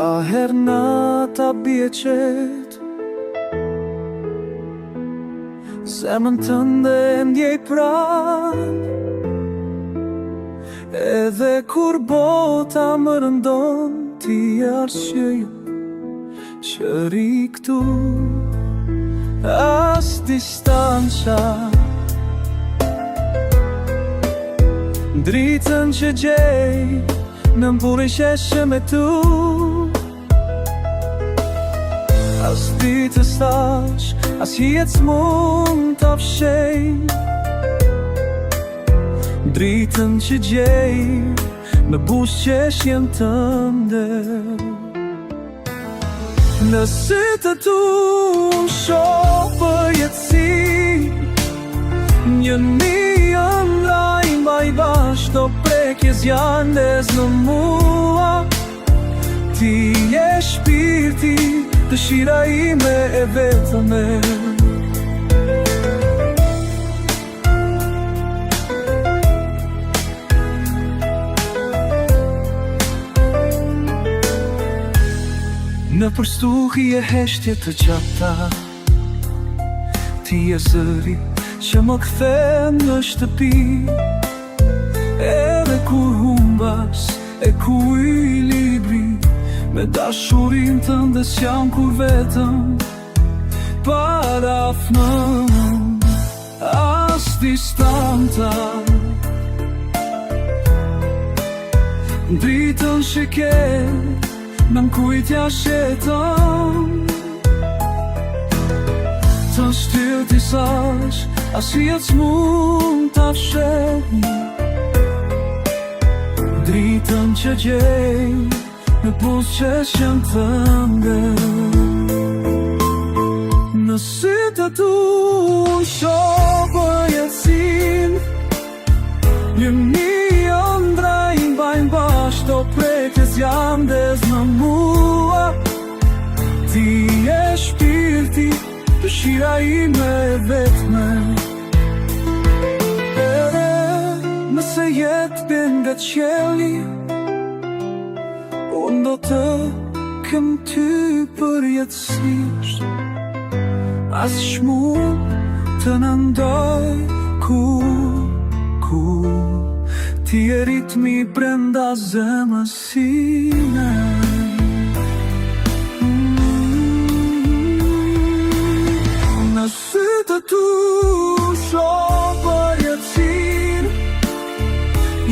Sa her nata bie qet, zemën tënde ndjej pran, edhe kur bota më rëndon, ti e arsyeja që ri këtu. As distanca, dritën që gjej në mburin sheshe me tu. As ditë stash, as jetë s'mund t'a fshej dritën që gjej në bush qeshjen tënde. Në sytë tu më shoh përjetësi, një ëndra i mbaj bashkë, do prekje zjandes në mua. Ti je shpirti, dëshira ime e vetëme. Në përstuhi e heshtje të qata, ti e zëri që më kthem në shtëpi. Edhe kur humbas e ku i libri, me dashurin tënde s'jam kur vetëm parafnëm. As distanta, dritën që ke në m'kujtja shetëm. Të shtyr t'i sash, as jetë s'mund t'a fshet dritën që gjej në bus qeshjen tënde. Në sytë tu shoh përjetësin, një ëndra i mbajnë bashkë, do prekje zjandes në mua. Ti je shpirti, dëshira ime e vetme. Nëse jetë bën nga qeli, unë do të kem ty përjetësisht. As shmur të nëndoj ku ti e ritmi brenda zemës sime. Në sytë tu shoh përjetësin,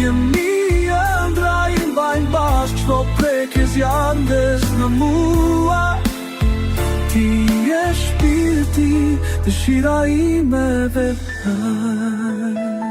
jemi ëndra i mbajnë bashkë, çdo prekje zjandes në mua. Ti je shpirti, dëshira ime vetëm.